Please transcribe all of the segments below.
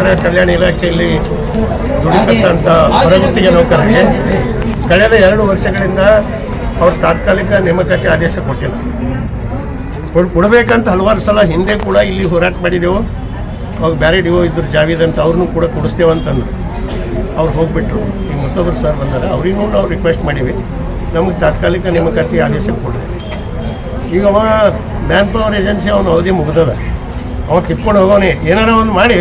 ನಗರ ಕಲ್ಯಾಣ ಇಲಾಖೆಯಲ್ಲಿ ದುಡಿತಕ್ಕಂಥ ಹೊರಗುತ್ತಿಗೆ ನೌಕರರಿಗೆ ಕಳೆದ 2 ವರ್ಷಗಳಿಂದ ಅವರು ತಾತ್ಕಾಲಿಕ ನೇಮಕಾತಿ ಆದೇಶ ಕೊಟ್ಟಿಲ್ಲ. ಕೊಡಬೇಕಂತ ಹಲವಾರು ಸಲ ಹಿಂದೆ ಕೂಡ ಇಲ್ಲಿ ಹೋರಾಟ ಮಾಡಿದೆವು. ಅವಾಗ ಬೇರೆ ಡಿಒ ಇದ್ದರು ಜಾವೀದ್ ಅಂತ, ಅವ್ರನ್ನೂ ಕೂಡ ಕೊಡಿಸ್ತೇವೆ ಅಂತಂದ್ರು. ಅವ್ರು ಹೋಗಿಬಿಟ್ರು. ಈಗ ಮತ್ತೊಬ್ಬರು ಸರ್ ಬಂದಾರೆ, ಅವ್ರಿಗೂ ನಾವು ರಿಕ್ವೆಸ್ಟ್ ಮಾಡೀವಿ, ನಮಗೆ ತಾತ್ಕಾಲಿಕ ನೇಮಕಾತಿ ಆದೇಶ ಕೊಡ್ರಿ. ಈಗ ಅವ ಮ್ಯಾನ್ ಪವರ್ ಏಜೆನ್ಸಿ ಅವನ ಅವಧಿ ಮುಗ್ದದ, ಅವ ಕಿತ್ಕೊಂಡು ಹೋಗೋನೆ ಏನಾರ ಒಂದು ಮಾಡಿ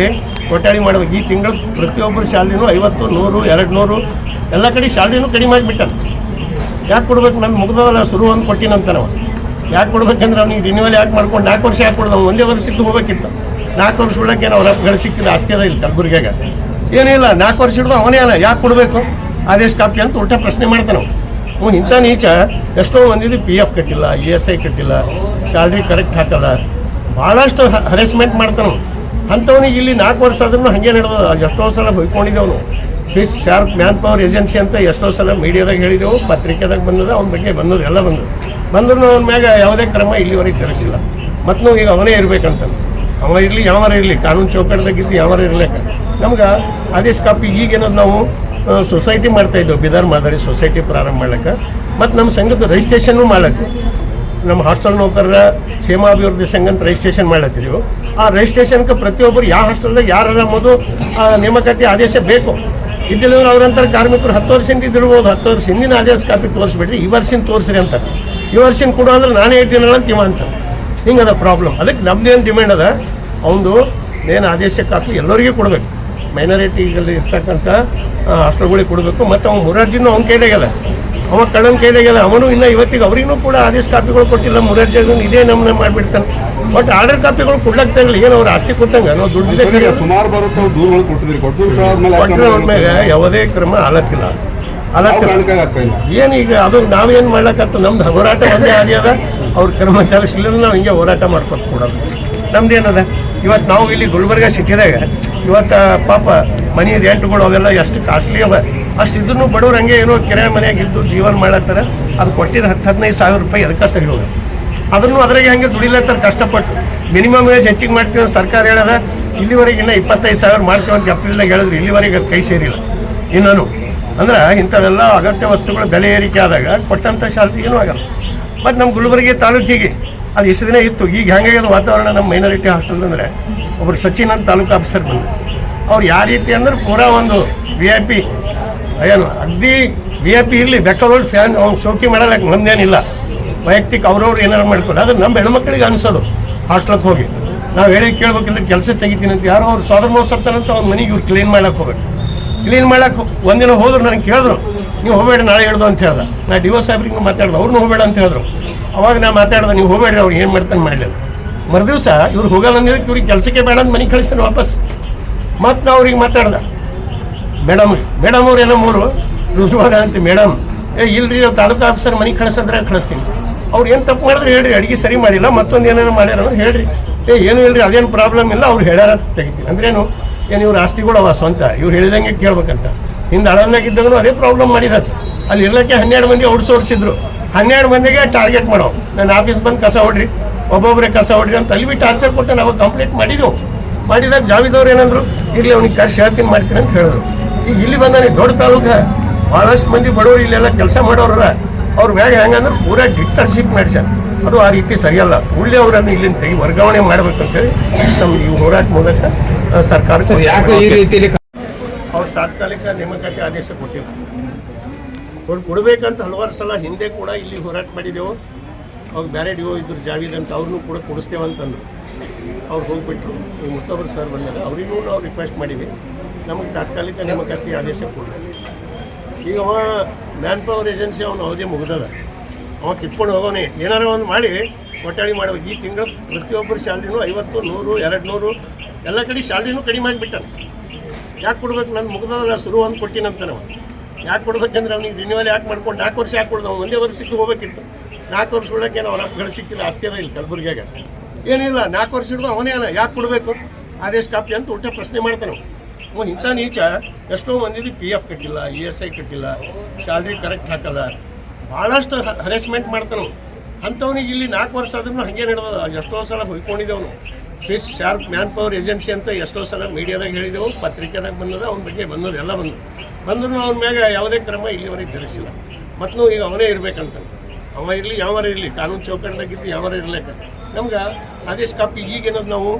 ಒಟ್ಟಾಡಿ ಮಾಡ್ಬೇಕು. ಈ ತಿಂಗಳು ಪ್ರತಿಯೊಬ್ಬರು ಸ್ಯಾಲ್ರಿನೂ 50, 100, 200 ಎಲ್ಲ ಕಡೆ ಸ್ಯಾಲ್ರಿನೂ ಕಡಿಮೆ ಆಗಿಬಿಟ್ಟಾನ. ಯಾಕೆ ಕೊಡ್ಬೇಕು? ನನ್ನ ಮುಗ್ದದಲ್ಲ, ಶುರು ಒಂದು ಕೊಟ್ಟಿನಂತ ನಾವು ಯಾಕೆ ಕೊಡ್ಬೇಕಂದ್ರೆ ಅವ್ನಿಗೆ ರಿನ್ಯೂವಲ್ ಯಾಕೆ ಮಾಡ್ಕೊಂಡು 4 ವರ್ಷ ಯಾಕೆ ಕೊಡೋದು? ಒಂದೇ ವರ್ಷಕ್ಕೆ ಹೋಗ್ಬೇಕಿತ್ತು. 4 ವರ್ಷ ಬಿಡೋಕ್ಕೆ ಅವ್ರ ಗಳು ಸಿಕ್ಕಿಲ್ಲ, ಆಸ್ತಿ ಅದ ಇಲ್ಲ ಕಲಬುರಗಿಯಾಗ ಏನಿಲ್ಲ. 4 ವರ್ಷ ಹಿಡಿದು ಅವನೇ ಅಲ್ಲ, ಯಾಕೆ ಕೊಡಬೇಕು ಆದೇಶ ಕಾಪಿ ಅಂತ ಉಲ್ಟಾ ಪ್ರಶ್ನೆ ಮಾಡ್ತಾನೆ ನಾವು. ಇಂಥ ನೀಚ ಎಷ್ಟೋ ಮಂದಿದ್ದು PF ಕಟ್ಟಿಲ್ಲ, ESI ಕಟ್ಟಿಲ್ಲ, ಸ್ಯಾಲ್ರಿ ಕರೆಕ್ಟ್ ಹಾಕಲ್ಲ, ಭಾಳಷ್ಟು ಹರೆಸ್ಮೆಂಟ್ ಮಾಡ್ತಾನೆ. ಅಂಥವನಿಗೆ ಇಲ್ಲಿ 4 ವರ್ಷ ಆದ್ರೂ ಹಾಗೆ ನಡೆದ. ಎಷ್ಟೋ ಸಲ ಹೊಯ್ಕೊಂಡಿದ್ದವನು. Fish sharp manpower agency ಅಂತ ಎಷ್ಟೋ ಸಲ ಮೀಡಿಯಾದಾಗ ಹೇಳಿದೆವು, ಪತ್ರಿಕೆದಾಗ ಬಂದದ, ಅವನ ಬಗ್ಗೆ ಬಂದದ್ದು ಎಲ್ಲ ಬಂದ್ರು ಅವನ ಮ್ಯಾಗ ಯಾವುದೇ ಕ್ರಮ ಇಲ್ಲಿವರೆಗೆ ಜರುಗಿಸಿಲ್ಲ. ಮತ್ತು ಈಗ ಅವನೇ ಇರಬೇಕಂತ, ಅವ ಇರಲಿ ಯಾವಾರ ಇರಲಿ, ಕಾನೂನು ಚೌಕಟ್ಟದಾಗಿದ್ದು ಯಾವಾರ ಇರಲಿಕ್ಕೆ ನಮ್ಗೆ ಆದೇಶ ಕಾಪಿ. ಈಗೇನದು ನಾವು ಸೊಸೈಟಿ ಮಾಡ್ತಾಯಿದ್ದೆವು, ಬಿದರ್ ಮಾದರಿ ಸೊಸೈಟಿ ಪ್ರಾರಂಭ ಮಾಡ್ಲಿಕ್ಕೆ. ಮತ್ತು ನಮ್ಮ ಸಂಘದ ರಿಜಿಸ್ಟ್ರೇಷನ್ನು ಮಾಡ್ಲತ್ತೀವಿ. ನಮ್ಮ ಹಾಸ್ಟೆಲ್ ನೌಕರರ ಕ್ಷೇಮಾಭಿವೃದ್ಧಿ ಸಂಘ ಅಂತ ರಿಜಿಸ್ಟ್ರೇಷನ್ ಮಾಡ್ಲತ್ತೀವಿ. ಆ ರಿಜಿಸ್ಟ್ರೇಷನ್ಗೆ ಪ್ರತಿಯೊಬ್ಬರು ಯಾವ ಹಾಸ್ಟೆಲ್ದಾಗ ಯಾರು ಅನ್ನೋದು ನೇಮಕಾತಿ ಆದೇಶ ಬೇಕು. ಇದ್ದಿಲ್ಲ ಅವ್ರಂತಾರೆ ಕಾರ್ಮಿಕರು 10 ವರ್ಷದಿಂದ ಇದ್ದಿರ್ಬೋದು, 10 ವರ್ಷ ಹಿಂದಿನ ಆದೇಶ ಕಾಪಿ ತೋರಿಸ್ಬಿಡ್ರಿ, ಈ ವರ್ಷಿನ ತೋರಿಸ್ರಿ ಅಂತ. ಈ ವರ್ಷಿನ ಕೊಡು ಅಂದ್ರೆ ನಾನೇ ಇದ್ದೀನಲ್ಲ ಅಂತ ಇವ ಅಂತ. ಹಿಂಗೆ ಅದ ಪ್ರಾಬ್ಲಮ್. ಅದಕ್ಕೆ ನಮ್ದೇನು ಡಿಮ್ಯಾಂಡ್ ಅದ, ಅವನು ಏನು ಆದೇಶ ಕಾಪಿ ಎಲ್ಲರಿಗೂ ಕೊಡಬೇಕು. ಮೈನಾರಿಟಿಗಳಲ್ಲಿ ಇರ್ತಕ್ಕಂಥ ಹಾಸ್ಟೆಲ್ಗಳಿಗೆ ಕೊಡಬೇಕು. ಮತ್ತು ಅವ್ನು ಮುರಾರ್ಜಿನೂ ಅವ್ನ ಕೈದಾಗಲ್ಲ, ಅವ ಕಳ್ಳನ ಕೈದಾಗಲ್ಲ. ಅವನು ಇನ್ನೂ ಇವತ್ತಿಗೆ ಅವ್ರಿಗೂ ಕೂಡ ಆದೇಶ ಕಾಪಿಗಳು ಕೊಟ್ಟಿಲ್ಲ. ಮುರಾರ್ಜಿ ಇದೇ ನಮ್ಮನ್ನ ಮಾಡಿಬಿಡ್ತಾನೆ. ಬಟ್ ಆರ್ಡರ್ ಕಾಪಿಗಳು ಕೊಡ್ಲಾಗ್ತಾ ಇರಲಿಲ್ಲ. ಏನು ಅವ್ರು ಆಸ್ತಿ ಕೊಟ್ಟಂಗೆ ನಾವು ದುಡ್ಡಿದೆ ಸುಮಾರು ಬರುತ್ತೆ. ಕೊಟ್ಟರೆ ಅವ್ರ ಮೇಲೆ ಯಾವುದೇ ಕ್ರಮ ಆಲತ್ತಿಲ್ಲ. ಏನೀಗ ಅದು ನಾವೇನು ಮಾಡ್ಲಕ್ಕತ್ತ? ನಮ್ದು ಹೋರಾಟ ಒಂದೇ ಆಗ್ಯದ. ಅವ್ರ ಕ್ರಮ ಜರುಗಿಸಲಿಲ್ಲ, ನಾವು ಹಿಂಗೆ ಹೋರಾಟ ಮಾಡ್ಕೊಂಡು ಕೊಡೋದು. ನಮ್ದೇನದ ಇವತ್ತು ನಾವು ಇಲ್ಲಿ ಗುಲ್ಬರ್ಗ ಸಿಟಿದಾಗ ಇವತ್ತು ಪಾಪ ಮನೆ ರೆಂಟ್ಗಳು ಅವೆಲ್ಲ ಎಷ್ಟು ಕಾಸ್ಟ್ಲಿ ಅವ. ಅಷ್ಟು ಇದ್ರೂ ಬಡವ್ರು ಹಂಗೆ ಏನೋ ಕಿರಾಯ ಮನೆಯಾಗಿದ್ದು ಜೀವನ ಮಾಡ್ಲತ್ತಾರೆ. ಅದು ಕೊಟ್ಟಿದ್ದು 10-15 ಸಾವಿರ ರೂಪಾಯಿ ಅದಕ್ಕೆ ಸರಿ ಹೋಗ. ಅದನ್ನು ಅದ್ರಾಗೆ ಹಂಗೆ ದುಡಿಲತ್ತಾರೆ ಕಷ್ಟಪಟ್ಟು. ಮಿನಿಮಮ್ ವೇಜ್ ಹೆಚ್ಚಿಗೆ ಮಾಡ್ತೀವಿ ಸರ್ಕಾರ ಹೇಳದ. ಇಲ್ಲಿವರೆಗೆ ಇನ್ನೂ 25,000 ಮಾಡ್ತೀವಿ ಅಂತ ಏಪ್ರಿಲ್ದಾಗ ಹೇಳಿದ್ರು. ಇಲ್ಲಿವರೆಗೆ ಅದು ಕೈ ಸೇರಿಲ್ಲ ಇನ್ನೂ. ಅಂದ್ರೆ ಇಂಥವೆಲ್ಲ ಅಗತ್ಯ ವಸ್ತುಗಳ ಬೆಲೆ ಏರಿಕೆ ಆದಾಗ ಕೊಟ್ಟಂಥ ಶಾಲೆ ಏನೂ ಆಗಲ್ಲ. ಮತ್ತು ನಮ್ಮ ಗುಲ್ಬರ್ಗಿ ತಾಲೂಕಿಗೆ ಅದು ಇಷ್ಟು ದಿನ ಇತ್ತು. ಈಗ ಹೆಂಗಾಗ್ಯದ ವಾತಾವರಣ ನಮ್ಮ ಮೈನಾರಿಟಿ ಹಾಸ್ಟೆಲ್ ಅಂದರೆ, ಒಬ್ಬರು ಸಚಿನ್ ಅಂತ ತಾಲೂಕು ಆಫೀಸರ್ ಬಂದರು. ಅವ್ರು ಯಾವ ರೀತಿ ಅಂದ್ರೆ ಪೂರಾ ಒಂದು VIP ಏನು ಅಗ್ದಿ VIP ಇರಲಿ, ಬೇಕಾದವ್ರು ಫ್ಯಾನ್ ಅವ್ನು ಶೋಕಿ ಮಾಡಲ್ಲ, ನಮ್ದೇನಿಲ್ಲ. ವೈಯಕ್ತಿಕ ಅವ್ರವ್ರು ಏನಾರು ಮಾಡ್ಕೊಂಡು ಅದು ನಮ್ಮ ಹೆಣ್ಮಕ್ಳಿಗೆ ಅನಿಸೋದು. ಹಾಸ್ಟೆಲ್ಗೆ ಹೋಗಿ ನಾವು ಹೇಳಿ ಕೇಳ್ಬೇಕಿದ್ರೆ ಕೆಲಸ ತೆಗಿತೀನಿ ಅಂತ ಯಾರೋ ಅವ್ರು ಸೋದರ ಮೋಸರ್ತಾನಂತ ಅವ್ನ ಮನೆಗೆ ಇವ್ರು ಕ್ಲೀನ್ ಮಾಡ್ಲಿಕ್ಕೆ ಹೋಗ್ಬೇಕು. ಕ್ಲೀನ್ ಮಾಡ್ಲಿಕ್ಕೆ ಒಂದಿನ ಹೋದ್ರು ನನಗೆ ಕೇಳಿದ್ರು, ನೀವು ಹೋಗಬೇಡ ನಾಳೆ ಹೇಳ್ದು ಅಂತ ಹೇಳ್ದೆ. ನಾ DO ಸಾಹೇಬ್ರಿಗೆ ಮಾತಾಡ್ದೆ, ಅವ್ರನ್ನೂ ಹೋಗಬೇಡ ಅಂತ ಹೇಳಿದ್ರು. ಅವಾಗ ನಾ ಮಾತಾಡ್ದೆ, ನೀವು ಹೋಗಬೇಡ್ರಿ, ಅವ್ರು ಏನು ಮಾಡ್ತಾನೆ ಮಾಡಲಿಲ್ಲ. ಮರುದಿವಸ ಇವ್ರು ಹೋಗಲ್ಲ ಅಂದಿದ್ದಕ್ಕೆ ಇವ್ರಿಗೆ ಕೆಲಸಕ್ಕೆ ಬೇಡ ಅಂತ ಮನೆಗೆ ಕಳಿಸ್ತಾನೆ ವಾಪಸ್. ಮತ್ತು ನಾ ಅವ್ರಿಗೆ ಮಾತಾಡ್ದೆ, ಮೇಡಮ್ ಅವ್ರು ಏನೋ ಮೂರು ರುಜುವಾಗ ಅಂತ. ಮೇಡಮ್ ಇಲ್ರಿ ತಾಲೂಕು ಆಫೀಸರ್ ಮನೆಗೆ ಕಳಿಸಿದ್ರೆ ಕಳಿಸ್ತೀನಿ. ಅವ್ರು ಏನು ತಪ್ಪು ಮಾಡಿದ್ರೆ ಹೇಳ್ರಿ, ಅಡುಗೆ ಸರಿ ಮಾಡಿಲ್ಲ, ಮತ್ತೊಂದು ಏನಾರು ಮಾಡ್ಯಾರ ಅಂದ್ರೆ ಹೇಳ್ರಿ. ಏನು ಹೇಳ್ರಿ, ಅದೇನು ಪ್ರಾಬ್ಲಮ್ ಇಲ್ಲ, ಅವ್ರು ಹೇಳ್ಯಾರ ತೆಗಿತೀನಿ. ಅಂದ್ರೇನು ಏನು ಇವ್ರ ಆಸ್ತಿಗಳು ಅವ ಸ್ವಂತ, ಇವ್ರು ಹೇಳಿದಂಗೆ ಕೇಳ್ಬೇಕಂತ. ಹಿಂದೆ ಅಳಲ್ನಾಗಿದ್ದಾಗೂ ಅದೇ ಪ್ರಾಬ್ಲಮ್ ಮಾಡಿದಾರೆ. ಅಲ್ಲಿ ಇರ್ಲಿಕ್ಕೆ 12 ಮಂದಿ ಔಟ್ಸೋರ್ಸಿದ್ರು. 12 ಮಂದಿಗೆ ಟಾರ್ಗೆಟ್ ಮಾಡೋ, ನನ್ನ ಆಫೀಸ್ ಬಂದು ಕಸ ಹೊಡ್ರಿ, ಒಬ್ಬೊಬ್ಬರೇ ಕಸ ಹೊಡ್ರಿ ಅಂತ ಅಲ್ಲಿ ಬಿಟ್ಟು ಟಾರ್ಚರ್ ಕೊಟ್ಟು ನಾವು ಕಂಪ್ಲೇಂಟ್ ಮಾಡಿದೆವು. ಮಾಡಿದಾಗ ಜಾವೀದವ್ರು ಏನಂದ್ರು, ಇರಲಿ ಅವ್ನಿಗೆ ಕರ್ಸಿ ಹೇಳ್ತೀನಿ ಮಾಡ್ತೀನಿ ಅಂತ ಹೇಳಿದ್ರು. ಈಗ ಇಲ್ಲಿ ಬಂದಾನೆ ದೊಡ್ಡ ತಾಲೂಕು, ಭಾಳಷ್ಟು ಮಂದಿ ಬಡವರು ಇಲ್ಲೆಲ್ಲ ಕೆಲಸ ಮಾಡೋರ. ಅವ್ರ ಮ್ಯಾಗ ಹೆಂಗಂದ್ರೆ ಪೂರಾ ಡಿಕ್ಟರ್ಶಿಪ್ ನಡೆಸ್ಯಾರ. ಅದು ಆ ರೀತಿ ಸರಿಯಲ್ಲ. ಒಳ್ಳೆ ಅವರನ್ನು ಇಲ್ಲಿಂದ ತೆಗಿ ವರ್ಗಾವಣೆ ಮಾಡಬೇಕಂತೇಳಿ ನಮ್ಮ ಈ ಹೋರಾಟ ಮೂಲಕ ಸರ್ಕಾರಕ್ಕೆ ಯಾಕೆ ಈ ರೀತಿಯಲ್ಲಿ ಅವ್ರು ತಾತ್ಕಾಲಿಕ ನೇಮಕಾತಿ ಆದೇಶ ಕೊಟ್ಟಿಲ್ಲ. ಅವ್ರು ಕೊಡಬೇಕಂತ ಹಲವಾರು ಸಲ ಹಿಂದೆ ಕೂಡ ಇಲ್ಲಿ ಹೋರಾಟ ಮಾಡಿದೆವು. ಅವಾಗ ಬೇರೆ ಡಿಒ ಇದ್ದರು ಜಾವೀದ್ ಅಂತ, ಅವ್ರನ್ನೂ ಕೂಡ ಕೊಡಿಸ್ತೇವೆ ಅಂತಂದ್ರು. ಅವ್ರು ಹೋಗಿಬಿಟ್ರು. ಈ ಮತ್ತೊಬ್ಬರು ಸರ್ ಬಂದಾಗ ಅವರಿಗೂ ನಾವು ರಿಕ್ವೆಸ್ಟ್ ಮಾಡೀವಿ, ನಮಗೆ ತಾತ್ಕಾಲಿಕ ನೇಮಕಾತಿ ಆದೇಶ ಕೊಡ್ರಿ. ಈಗ ಅವ ಮ್ಯಾನ್ ಪವರ್ ಏಜೆನ್ಸಿ ಅವನ ಅವಧಿ ಮುಗ್ದದ, ಅವ ಕಿತ್ಕೊಂಡು ಹೋಗೋನೆ ಏನಾರು ಒಂದು ಮಾಡಿ ಒಟ್ಟಾಡಿ ಮಾಡ್ಬೇಕು. ಈ ತಿಂಗಳು ಪ್ರತಿಯೊಬ್ಬರು ಸ್ಯಾಲ್ರಿನೂ 50, 100, 200 ಎಲ್ಲ ಕಡೆ ಸ್ಯಾಲ್ರಿನೂ ಕಡಿಮೆ ಆಗಿಬಿಟ್ಟಾನೆ. ಯಾಕೆ ಕೊಡ್ಬೇಕು? ನನ್ನ ಮುಗ್ದದಲ್ಲ, ಶುರು ಒಂದು ಕೊಟ್ಟಿನಂತ ನಾವು. ಯಾಕೆ ಕೊಡ್ಬೇಕಂದ್ರೆ ಅವ್ನಿಗೆ ರಿನ್ಯೂವಲ್ ಯಾಕೆ ಮಾಡ್ಕೊಂಡು 4 ವರ್ಷ ಯಾಕೆ ಕೊಡ್ದು? ಅವ್ನು ಒಂದೇ ವರ್ಷಕ್ಕೆ ಹೋಗ್ಬೇಕಿತ್ತು. 4 ವರ್ಷ ಒಳಗೆ ಏನೋ ಅವ್ರ ಸಿಕ್ಕಿಲ್ಲ, ಆಸ್ತಿ ಅದ ಇಲ್ಲ ಕಲಬುರಗಿಯಾಗ ಏನಿಲ್ಲ. 4 ವರ್ಷ ಹಿಡಿದು ಅವನೇ ಅಲ್ಲ, ಯಾಕೆ ಕೊಡಬೇಕು ಆದೇಶ ಕಾಪಿ ಅಂತ ಉಲ್ಟಾ ಪ್ರಶ್ನೆ ಮಾಡ್ತಾನೆ. ಇಂಥ ನೀಚ ಎಷ್ಟೋ ಮಂದಿದ್ದು PF ಕಟ್ಟಿಲ್ಲ, ESI ಕಟ್ಟಿಲ್ಲ, ಸ್ಯಾಲ್ರಿ ಕರೆಕ್ಟ್ ಹಾಕಲ್ಲ, ಭಾಳಷ್ಟು ಹರೆಸ್ಮೆಂಟ್ ಮಾಡ್ತಾನೆ. ಅಂಥವ್ನಿಗೆ ಇಲ್ಲಿ 4 ವರ್ಷ ಆದ್ರೂ ಹಾಗೆ ನಡೆದ. ಎಷ್ಟೋ ಸಲ ಹೊಯ್ಕೊಂಡಿದ್ದವನು. Swiss sharp manpower agency ಅಂತ ಎಷ್ಟೋ ಸಲ ಮೀಡಿಯಾದಾಗ ಹೇಳಿದೆವು, ಪತ್ರಿಕೆದಾಗ ಬಂದದ, ಅವನ ಬಗ್ಗೆ ಬಂದದ್ದು ಎಲ್ಲ ಬಂದರೂ ಅವನ ಮ್ಯಾಗ ಯಾವುದೇ ಕ್ರಮ ಇಲ್ಲಿವರೆಗೆ ಜರುಗಿಸಿಲ್ಲ. ಮತ್ತು ಈಗ ಅವನೇ ಇರಬೇಕಂತ, ಅವ ಇರಲಿ ಯಾವಾರ ಇರಲಿ, ಕಾನೂನು ಚೌಕಟ್ಟದಾಗಿದ್ದು ಯಾವಾರ ಇರ್ಲಿಕ್ಕೆ ನಮ್ಗೆ ಆದೇಶ ಕಾಪಿ ಈಗೇನದು ನಾವು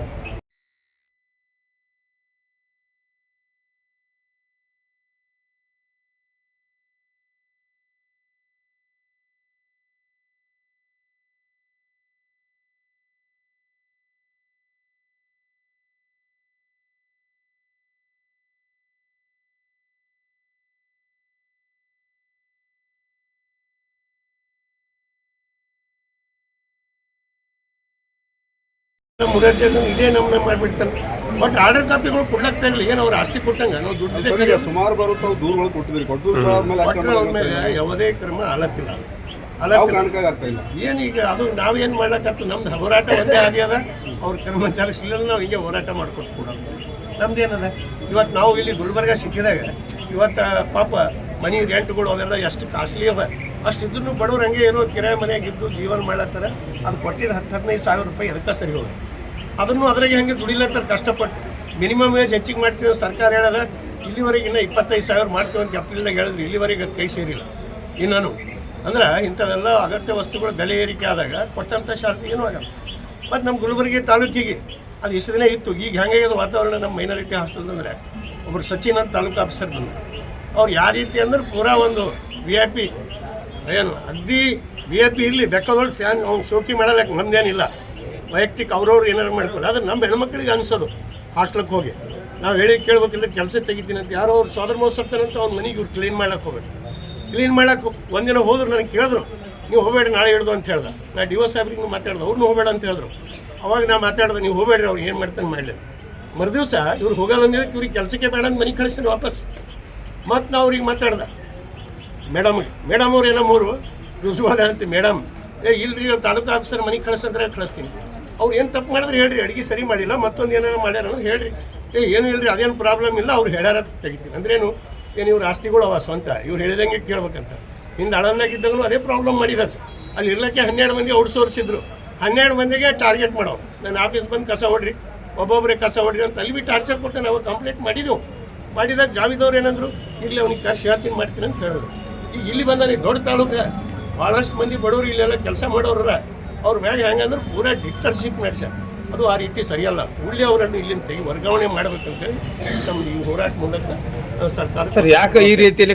ಮುರಾರ್ಜಿ ಇದೇ ನಮ್ಮನ್ನ ಮಾಡಿಬಿಡ್ತಾನೆ. ಬಟ್ ಆರ್ಡರ್ ಕಾಪಿಗಳು ಕೊಡ್ಲಾಗ್ತಾ ಇಲ್ಲ, ಏನು ಅವ್ರು ಆಸ್ತಿ ಕೊಟ್ಟಂಗೆ ನಾವು ದುಡ್ಡು ಸುಮಾರು ಬರುತ್ತೆ ದೂರುಗಳು ಕೊಟ್ಟಿದ್ರಿ, ಅವ್ರ ಮೇಲೆ ಯಾವುದೇ ಕ್ರಮ ಆಲತ್ತಿಲ್ಲ. ಏನೀಗ ಅದು ನಾವೇನು ಮಾಡ್ಲಕ್ಕತ್ತ, ನಮ್ದು ಹೋರಾಟ ಒಂದೇ ಆಗ್ಯದ. ಅವ್ರ ಕರ್ಮಚಾರಿಗಳಿಲ್ಲ, ನಾವು ಹಿಂಗೆ ಹೋರಾಟ ಮಾಡ್ಕೊತ ಕೊಡೋದು ನಮ್ದೇನದ. ಇವತ್ತು ನಾವು ಇಲ್ಲಿ ಗುಲ್ಬರ್ಗ ಸಿಕ್ಕಿದಾಗ ಇವತ್ತು ಪಾಪ ಮನೆ ರೆಂಟ್ಗಳು ಅವೆಲ್ಲ ಎಷ್ಟು ಕಾಸ್ಟ್ಲಿ ಅವ, ಅಷ್ಟಿದ್ರು ಬಡವ್ರು ಹಂಗೆ ಏನೋ ಕಿರಾಯ ಮನೆಯಾಗಿದ್ದು ಜೀವನ ಮಾಡ್ಲತ್ತಾರ. ಅದು ಕೊಟ್ಟಿದ್ದು 10-15 ಸಾವಿರ ರೂಪಾಯಿ ಅದಕ್ಕೆ ಸರಿ ಹೋಗಿ, ಅದನ್ನು ಅದ್ರಾಗೆ ಹಂಗೆ ದುಡಿಲತ್ತಾರೆ ಕಷ್ಟಪಟ್ಟು. ಮಿನಿಮಮ್ ವೇಜ್ ಹೆಚ್ಚಿಗೆ ಮಾಡ್ತೀವಿ ಸರ್ಕಾರ ಹೇಳೋದ, ಇಲ್ಲಿವರೆಗೆ ಇನ್ನೂ 25 ಸಾವಿರ ಮಾಡ್ತೀವಿ ಅಂತ ಏಪ್ರಿಲ್ನಾಗ ಹೇಳಿದ್ರು, ಇಲ್ಲಿವರೆಗೆ ಅದು ಕೈ ಸೇರಿಲ್ಲ ಇನ್ನೂ. ಅಂದ್ರೆ ಇಂಥವೆಲ್ಲ ಅಗತ್ಯ ವಸ್ತುಗಳು ಬೆಲೆ ಏರಿಕೆ ಆದಾಗ ಕೊಟ್ಟಂಥ ಶಾರ್ಟ್ ಏನೂ ಆಗಲ್ಲ. ಮತ್ತು ನಮ್ಮ ಗುಲ್ಬರ್ಗಿ ತಾಲೂಕಿಗೆ ಅದು ಇಷ್ಟು ದಿನ ಇತ್ತು, ಈಗ ಹೆಂಗಾಗ್ಯದ ವಾತಾವರಣ ನಮ್ಮ ಮೈನಾರಿಟಿ ಹಾಸ್ಟೆಲ್ ಅಂದರೆ ಒಬ್ಬರು ಸಚಿನ್ ಅಂತ ತಾಲೂಕು ಆಫೀಸರ್ ಬಂದರು. ಅವ್ರು ಯಾವ ರೀತಿ ಅಂದ್ರೆ ಪೂರಾ ಒಂದು VIP ಏನು ಅಗ್ದಿ VIP ಇರಲಿ, ಬೇಕಾದೊಳ್ಳೆ ಫ್ಯಾನ್ ಅವ್ನು ಶೋಕಿ ಮಾಡಲ್ಲ, ನಮ್ದೇನಿಲ್ಲ ವೈಯಕ್ತಿಕ ಅವ್ರವ್ರು ಏನಾರು ಮಾಡ್ಕೊಳ್ಳಿ. ಆದರೆ ನಮ್ಮ ಹೆಣ್ಮಕ್ಳಿಗೆ ಅನ್ಸೋದು ಹಾಸ್ಟ್ಲಿಗೆ ಹೋಗಿ ನಾವು ಹೇಳಿ ಕೇಳ್ಬೇಕಿಲ್ಲ, ಕೆಲಸ ತೆಗಿತೀನಿ ಅಂತ. ಯಾರೋ ಅವ್ರು ಸೋದರ ಮೋಸತ್ತಾನಂತ ಅವ್ನ ಮನೆಗೆ ಇವ್ರು ಕ್ಲೀನ್ ಮಾಡಕ್ಕೆ ಹೋಗ್ಬೇಕು. ಕ್ಲೀನ್ ಮಾಡಕ್ಕೆ ಒಂದಿನ ಹೋದ್ರು ನನಗೆ ಕೇಳಿದ್ರು, ನೀವು ಹೋಗಬೇಡಿ ನಾಳೆ ಹಿಡ್ದು ಅಂತ ಹೇಳ್ದೆ. ನಾ DO ಸಾಹೇಬ್ರಿಗೆ ಮಾತಾಡ್ದೆ, ಅವ್ರನ್ನೂ ಹೋಗಬೇಡ ಅಂತ ಹೇಳಿದ್ರು. ಅವಾಗ ನಾ ಮಾತಾಡ್ದೆ, ನೀವು ಹೋಗಬೇಡ್ರಿ, ಅವ್ರು ಏನು ಮಾಡ್ತಾನೆ ಮಾಡಲಿ. ಮರುದಿವಸ ಇವ್ರು ಹೋಗೋದಂದಿದ್ದಕ್ಕೆ ಇವ್ರಿಗೆ ಕೆಲಸಕ್ಕೆ ಬೇಡ ಅಂತ ಮನೆಗೆ ಕಳಿಸ್ತೀನಿ ವಾಪಸ್. ಮತ್ತು ನಾವು ಅವ್ರಿಗೆ ಮಾತಾಡ್ದೆ ಮೇಡಮ್ ಅವ್ರು ಏನೋ ಮೂರು ರುಜುವಾದ ಅಂತ. ಮೇಡಮ್ ಇಲ್ರಿ ತಾಲೂಕು ಆಫೀಸರ್ ಮನೆಗೆ ಕಳಿಸಂದ್ರೆ ಕಳಿಸ್ತೀನಿ. ಅವ್ರು ಏನು ತಪ್ಪು ಮಾಡಿದ್ರೆ ಹೇಳ್ರಿ, ಅಡುಗೆ ಸರಿ ಮಾಡಿಲ್ಲ ಮತ್ತೊಂದು ಏನಾರು ಮಾಡ್ಯಾರ ಅಂದ್ರೆ ಹೇಳ್ರಿ, ಏನೂ ಇಲ್ಲರಿ ಅದೇನು ಪ್ರಾಬ್ಲಮ್ ಇಲ್ಲ, ಅವ್ರು ಹೇಳ್ಯಾರ ತೆಗಿತೀನಿ. ಅಂದ್ರೇನು ಏನು ಇವ್ರ ಆಸ್ತಿಗಳು ಅವ ಸ್ವಂತ, ಇವ್ರು ಹೇಳಿದಂಗೆ ಕೇಳ್ಬೇಕಂತ. ಹಿಂದೆ ಅಳನ್ನಾಗಿದ್ದಾಗೂ ಅದೇ ಪ್ರಾಬ್ಲಮ್ ಮಾಡಿದತ್ತು. ಅಲ್ಲಿ ಇರ್ಲಿಕ್ಕೆ 12 ಮಂದಿ ಔಟ್ಸೋರ್ಸಿದ್ರು. 12 ಮಂದಿಗೆ ಟಾರ್ಗೆಟ್ ಮಾಡೋ, ನನ್ನ ಆಫೀಸ್ ಬಂದು ಕಸ ಹೊಡ್ರಿ, ಒಬ್ಬೊಬ್ಬರೇ ಕಸ ಹೊಡ್ರಿ ಅಂತ ಅಲ್ಲಿ ಭೀ ಟಾರ್ಚರ್ ಕೊಟ್ಟು ನಾವು ಕಂಪ್ಲೇಂಟ್ ಮಾಡಿದೆವು. ಮಾಡಿದಾಗ ಜಾವಿದವ್ರು ಏನಂದ್ರು, ಇರಲಿ ಅವ್ನಿಗೆ ಕರ್ಸಿ ಹೇಳ್ತೀನಿ ಮಾಡ್ತೀನಿ ಅಂತ ಹೇಳಿದ್ರು. ಈಗ ಇಲ್ಲಿ ಬಂದಾನೆ ದೊಡ್ಡ ತಾಲೂಕು, ಭಾಳಷ್ಟು ಮಂದಿ ಬಡವರು ಇಲ್ಲೆಲ್ಲ ಕೆಲಸ ಮಾಡೋರ, ಅವ್ರ ಮ್ಯಾಗ ಹೆಂಗಂದ್ರೆ ಪೂರಾ ಡಿಕ್ಟರ್ಶಿಪ್ ನಡೆಸ. ಅದು ಆ ರೀತಿ ಸರಿಯಲ್ಲ. ಉಳ್ಳಿ ಅವರನ್ನು ಇಲ್ಲಿಂದ ವರ್ಗಾವಣೆ ಮಾಡ್ಬೇಕಂತೇಳಿ ನಮ್ದು ಈ ಹೋರಾಟ ಮೂಲಕ ಸರ್ಕಾರ ಸರ್ ಯಾಕೆ ಈ ರೀತಿಯಲ್ಲಿ